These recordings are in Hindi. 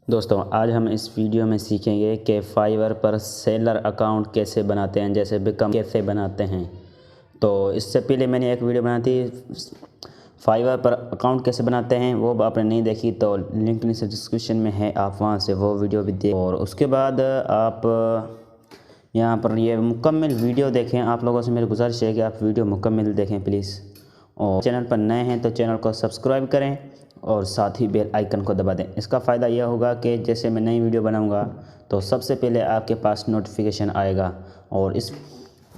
दोस्तों आज हम इस वीडियो में सीखेंगे कि फाइवर पर सेलर अकाउंट कैसे बनाते हैं, जैसे बिकम कैसे बनाते हैं। तो इससे पहले मैंने एक वीडियो बनाई थी फाइवर पर अकाउंट कैसे बनाते हैं, वो आपने नहीं देखी तो लिंक नीचे डिस्क्रिप्शन में है, आप वहां से वो वीडियो भी देख। और उसके बाद आप यहाँ पर ये मुकम्मल वीडियो देखें। आप लोगों से मेरी गुजारिश है कि आप वीडियो मुकम्मल देखें प्लीज़। और चैनल पर नए हैं तो चैनल को सब्सक्राइब करें और साथ ही बेल आइकन को दबा दें। इसका फ़ायदा यह होगा कि जैसे मैं नई वीडियो बनाऊंगा तो सबसे पहले आपके पास नोटिफिकेशन आएगा। और इस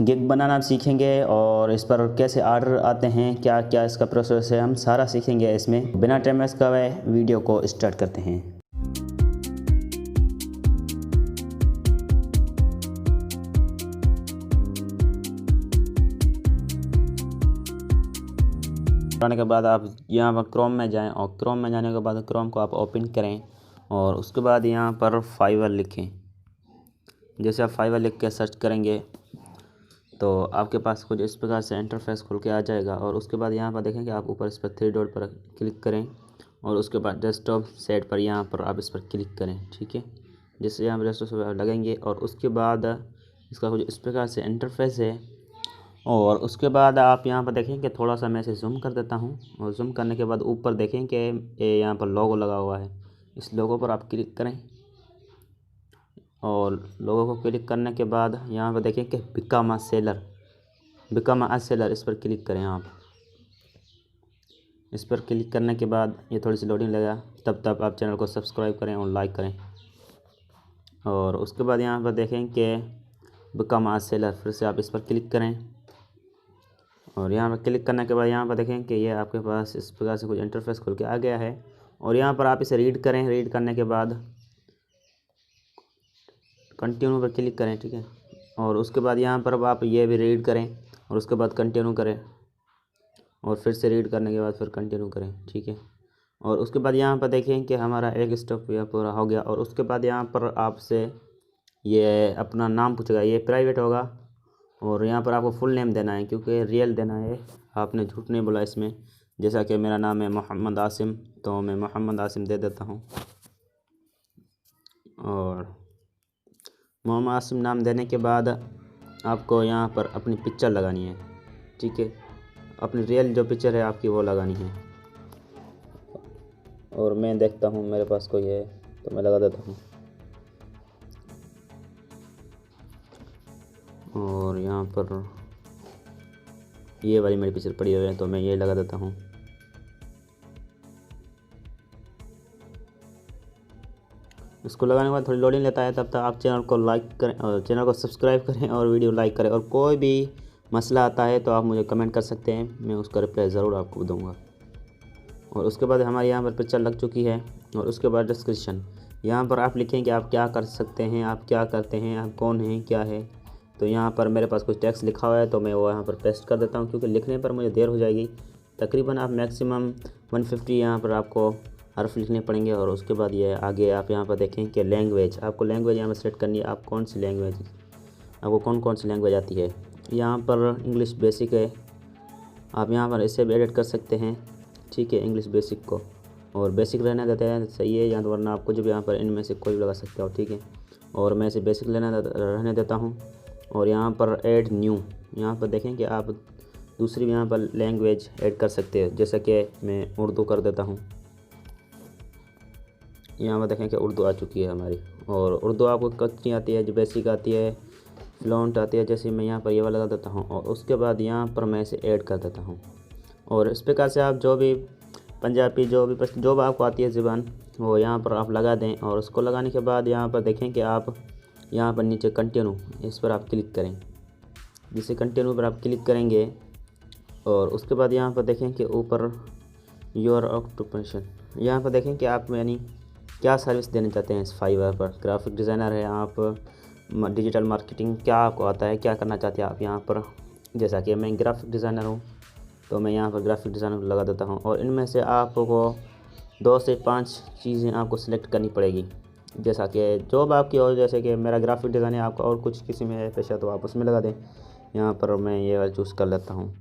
गिग बनाना सीखेंगे और इस पर कैसे ऑर्डर आते हैं, क्या क्या इसका प्रोसेस है, हम सारा सीखेंगे इसमें। बिना टाइम वेस्ट करवाए वीडियो को स्टार्ट करते हैं। आने के बाद आप यहाँ पर क्रोम में जाएं और क्रोम में जाने के बाद क्रोम को आप ओपन करें और उसके बाद यहाँ पर फाइवर लिखें। जैसे आप फाइवर लिख के सर्च करेंगे तो आपके पास कुछ इस प्रकार से इंटरफेस खुल के आ जाएगा। और उसके बाद यहाँ पर देखेंगे आप ऊपर इस पर 3 डॉट पर क्लिक करें और उसके बाद डेस्कटॉप सेट पर यहाँ पर आप इस पर क्लिक करें। ठीक है, जैसे यहाँ पर डेस्कटॉप लगेंगे और उसके बाद इसका कुछ इस प्रकार से इंटरफेस है। और उसके बाद आप यहाँ पर देखें कि थोड़ा सा मैं इसे जूम कर देता हूँ और जूम करने के बाद ऊपर देखें कि ये यहाँ पर लोगो लगा हुआ है। इस लोगो पर आप क्लिक करें और लोगो को क्लिक करने के बाद यहाँ पर देखें कि बिकम अ सेलर, इस पर क्लिक करें आप। इस पर क्लिक करने के बाद ये थोड़ी सी लोडिंग लगेगा, तब तक आप चैनल को सब्सक्राइब करें और लाइक करें। और उसके बाद यहाँ पर देखें कि बिकम अ सेलर, फिर से आप इस पर क्लिक करें और यहाँ पर क्लिक करने के बाद यहाँ पर देखें कि ये आपके पास इस प्रकार से कुछ इंटरफेस खुल के आ गया है। और यहाँ पर आप इसे रीड करें। रीड करने के बाद कंटिन्यू पर क्लिक करें। ठीक है, और उसके बाद यहाँ पर आप ये भी रीड करें और उसके बाद कंटिन्यू करें और फिर से रीड करने के बाद फिर कंटिन्यू करें। ठीक है, और उसके बाद यहाँ पर देखें कि हमारा एक स्टेप यह पूरा हो गया। और उसके बाद यहाँ पर आपसे ये अपना नाम पूछेगा, ये प्राइवेट होगा और यहाँ पर आपको फुल नेम देना है क्योंकि रियल देना है, आपने झूठ नहीं बोला इसमें। जैसा कि मेरा नाम है मोहम्मद आसिम, तो मैं मोहम्मद आसिम दे देता हूँ। और मोहम्मद आसिम नाम देने के बाद आपको यहाँ पर अपनी पिक्चर लगानी है। ठीक है, अपनी रियल जो पिक्चर है आपकी वो लगानी है। और मैं देखता हूँ मेरे पास कोई है तो मैं लगा देता हूँ। और यहाँ पर ये वाली मेरी पिक्चर पड़ी हुई है तो मैं ये लगा देता हूँ। इसको लगाने के बाद थोड़ी लोडिंग लेता है, तब तक आप चैनल को लाइक करें और चैनल को सब्सक्राइब करें और वीडियो लाइक करें। और कोई भी मसला आता है तो आप मुझे कमेंट कर सकते हैं, मैं उसका रिप्लाई ज़रूर आपको दूंगा। और उसके बाद हमारे यहाँ पर पिक्चर लग चुकी है। और उसके बाद डिस्क्रिप्शन, यहाँ पर आप लिखें कि आप क्या कर सकते हैं, आप क्या करते हैं, आप कौन हैं, क्या है। तो यहाँ पर मेरे पास कुछ टेक्स्ट लिखा हुआ है तो मैं वो यहाँ पर पेस्ट कर देता हूँ क्योंकि लिखने पर मुझे देर हो जाएगी। तकरीबन आप मैक्सिमम 150 यहाँ पर आपको हर्फ लिखने पड़ेंगे। और उसके बाद ये आगे आप यहाँ पर देखें कि लैंग्वेज, आपको लैंग्वेज यहाँ पर सेलेक्ट करनी है। आप कौन सी लैंग्वेज, आपको कौन कौन सी लैंग्वेज आती है। यहाँ पर इंग्लिश बेसिक है, आप यहाँ पर इसे भी एडिट कर सकते हैं। ठीक है, इंग्लिश बेसिक को और बेसिक रहने देते हैं, सही है, या तो वरना आप कुछ भी यहाँ पर इनमें से कोई भी लगा सकते हो। ठीक है, और मैं इसे बेसिक रहने देता हूँ। और यहाँ पर ऐड न्यू, यहाँ पर देखें कि आप दूसरी भी यहाँ पर लैंग्वेज ऐड कर सकते हैं, जैसा कि मैं उर्दू कर देता हूँ। यहाँ पर देखें कि उर्दू आ चुकी है हमारी। और उर्दू आपको कितनी आती है, जो बेसिक आती है, फ्लुएंट आती है, जैसे मैं यहाँ पर ये वाला लगा देता हूँ। और उसके बाद यहाँ पर मैं इसे ऐड कर देता हूँ। और इस प्रकार से आप जो भी पंजाबी जो भी आपको आती है ज़ुबान, वो यहाँ पर आप लगा दें। और उसको लगाने के बाद यहाँ पर देखें कि आप यहाँ पर नीचे कंटिन्यू, इस पर आप क्लिक करें। जिसे कंटिन्यू पर आप क्लिक करेंगे और उसके बाद यहाँ पर देखें कि ऊपर योर ऑक्यूपेशन, यहाँ पर देखें कि आप यानी क्या सर्विस देना चाहते हैं इस फाइवर पर। ग्राफिक डिज़ाइनर है आप, डिजिटल मार्केटिंग, क्या आपको आता है, क्या करना चाहते हैं आप यहाँ पर। जैसा कि मैं ग्राफिक डिज़ाइनर हूँ तो मैं यहाँ पर ग्राफिक डिज़ाइनर लगा देता हूँ। और इनमें से आपको 2 से 5 चीज़ें आपको सिलेक्ट करनी पड़ेगी, जैसा कि जॉब आपकी हो। जैसे कि मेरा ग्राफिक डिज़ाइन है, आपका और कुछ किसी में है पेशा तो आप उसमें लगा दें। यहाँ पर मैं ये वाला चूज़ कर लेता हूँ।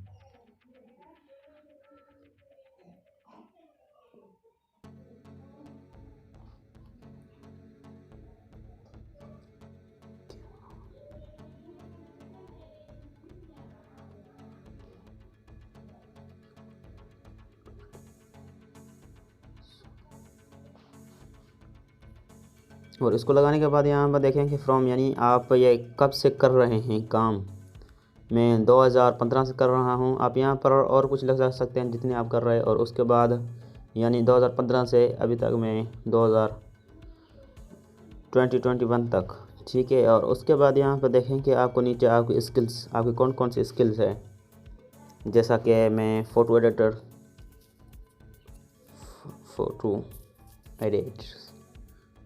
और इसको लगाने के बाद यहाँ पर देखें कि फ्रॉम यानी आप ये कब से कर रहे हैं काम। मैं 2015 से कर रहा हूँ। आप यहाँ पर और कुछ लगा सकते हैं जितने आप कर रहे हैं। और उसके बाद यानी 2015 से अभी तक मैं 2021 तक, ठीक है। और उसके बाद यहाँ पर देखें कि आपको नीचे आपकी स्किल्स, आपकी कौन कौन सी स्किल्स है। जैसा कि मैं फ़ोटो एडिटर,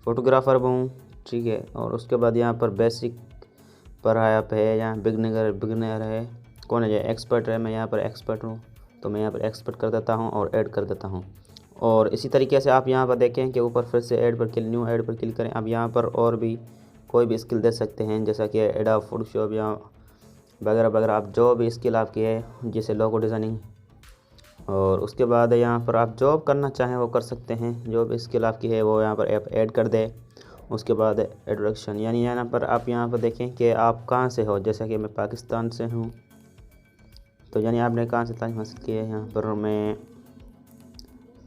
फ़ोटोग्राफ़र हूँ, ठीक है। और उसके बाद यहाँ पर बेसिक पर आप है, यहाँ बिगनर है, कौन है, ये एक्सपर्ट है। मैं यहाँ पर एक्सपर्ट हूँ, तो मैं यहाँ पर एक्सपर्ट कर देता हूँ और ऐड कर देता हूँ। और इसी तरीके से आप यहाँ पर देखें कि ऊपर फिर से ऐड पर क्लिक, न्यू ऐड पर क्लिक करें। आप यहाँ पर और भी कोई भी स्किल दे सकते हैं, जैसा कि एडोब फोटोशॉप या वगैरह वगैरह। आप जो भी स्किल आपकी है, जैसे लोगो डिज़ाइनिंग। और उसके बाद यहाँ पर आप जॉब करना चाहें वो कर सकते हैं, जो भी स्किल आपकी है वो यहाँ पर आप ऐड कर दें। उसके बाद इंट्रोडक्शन, यानी यहाँ पर आप यहाँ पर देखें कि आप कहाँ से हो। जैसा कि मैं पाकिस्तान से हूँ, तो यानी आपने कहाँ से तालीम हासिल की है। यहाँ पर मैं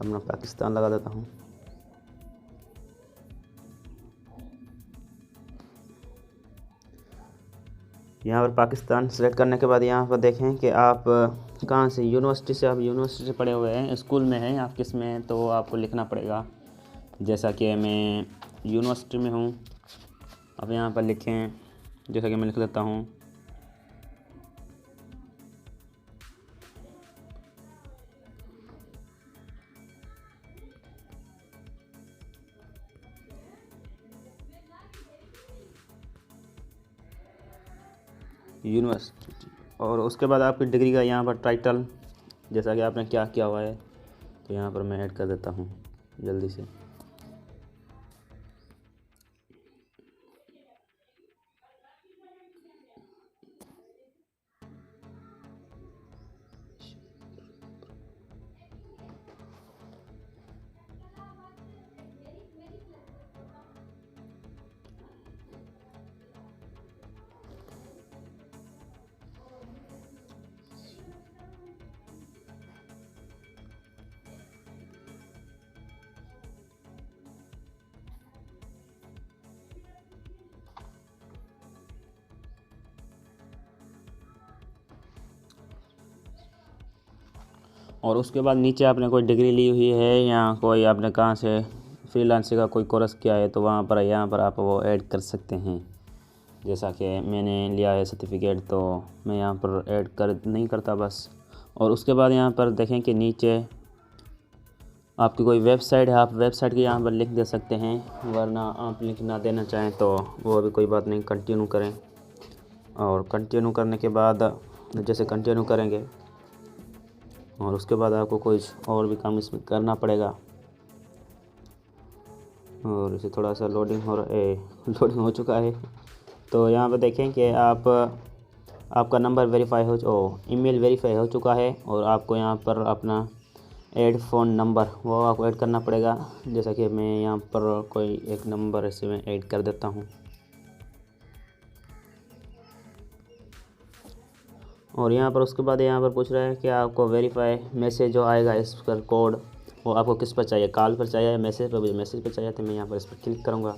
अपना पाकिस्तान लगा देता हूँ। यहाँ पर पाकिस्तान सेलेक्ट करने के बाद यहाँ पर देखें कि आप कहाँ से, यूनिवर्सिटी से, आप यूनिवर्सिटी से पढ़े हुए हैं, स्कूल में हैं, आप किस में हैं, तो आपको लिखना पड़ेगा। जैसा कि मैं यूनिवर्सिटी में हूँ, अब यहाँ पर लिखें, जैसा कि मैं लिख लेता हूँ यूनिवर्सिटी। और उसके बाद आपकी डिग्री का यहाँ पर टाइटल, जैसा कि आपने क्या किया हुआ है, तो यहाँ पर मैं ऐड कर देता हूँ जल्दी से। और उसके बाद नीचे आपने कोई डिग्री ली हुई है या कोई आपने कहाँ से फ्रीलांसिंग का कोई कोर्स किया है, तो वहाँ पर यहाँ पर आप वो ऐड कर सकते हैं। जैसा कि मैंने लिया है सर्टिफिकेट, तो मैं यहाँ पर ऐड कर नहीं करता बस। और उसके बाद यहाँ पर देखें कि नीचे आपकी कोई वेबसाइट है, आप वेबसाइट की यहाँ पर लिंक दे सकते हैं, वरना आप लिंक ना देना चाहें तो वो भी कोई बात नहीं, कंटिन्यू करें। और कंटिन्यू करने के बाद जैसे कंटिन्यू करेंगे, और उसके बाद आपको कुछ और भी काम इसमें करना पड़ेगा। और इसे थोड़ा सा लोडिंग हो चुका है। तो यहाँ पर देखें कि आपका नंबर वेरीफाई ईमेल वेरीफाई हो चुका है। और आपको यहाँ पर अपना ऐड फ़ोन नंबर वो आपको ऐड करना पड़ेगा। जैसा कि मैं यहाँ पर कोई एक नंबर ऐसे में ऐड कर देता हूँ। और यहाँ पर उसके बाद यहाँ पर पूछ रहा है कि आपको वेरीफाई मैसेज जो आएगा, इस पर कोड वो आपको किस पर चाहिए, कॉल पर चाहिए, मैसेज पर। मुझे मैसेज पर चाहिए, तो मैं यहाँ पर इस पर क्लिक करूँगा।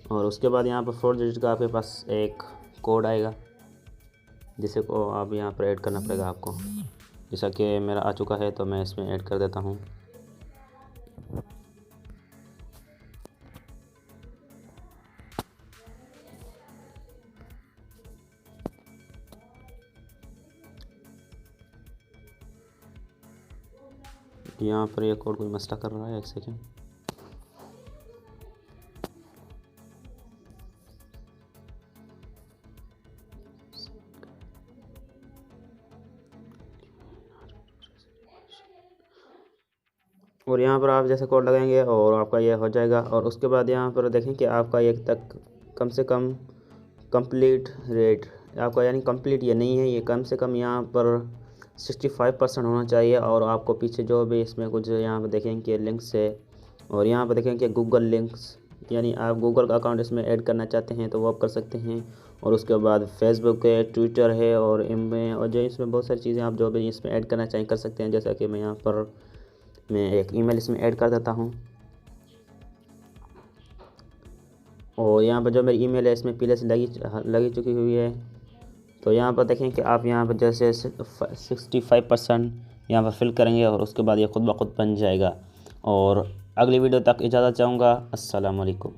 और उसके बाद यहाँ पर 4 डिजिट का आपके पास एक कोड आएगा, जिसे को आप यहाँ पर ऐड करना पड़ेगा आपको। जैसा कि मेरा आ चुका है, तो मैं इसमें ऐड कर देता हूँ। यहाँ पर ये कोड कोई मसला कर रहा है, एक सेकेंड। और यहाँ पर आप जैसे कोड लगाएंगे और आपका ये हो जाएगा। और उसके बाद यहाँ पर देखें कि आपका एक तक कम से कम कंप्लीट रेट आपका, यानी कंप्लीट ये नहीं है, ये कम से कम यहाँ पर 65% होना चाहिए। और आपको पीछे जो भी इसमें कुछ यहाँ पर देखें कि लिंक्स है, और यहाँ पर देखें कि गूगल लिंक्स, यानी आप गूगल का अकाउंट इसमें ऐड करना चाहते हैं तो वो आप कर सकते हैं। और उसके बाद फेसबुक है, ट्विटर है, और इनमें और जो इसमें बहुत सारी चीज़ें आप जो भी इसमें ऐड करना चाहें कर सकते हैं। जैसा कि मैं यहाँ पर मैं एक ईमेल इसमें ऐड कर देता हूँ। और यहाँ पर जो मेरी ईमेल है इसमें पहले से लगी चुकी हुई है। तो यहाँ पर देखें कि आप यहाँ पर जैसे 65% यहाँ पर फिल करेंगे और उसके बाद ये खुद ब खुद बन जाएगा। और अगली वीडियो तक इजाज़त चाहूँगा। अस्सलाम वालेकुम।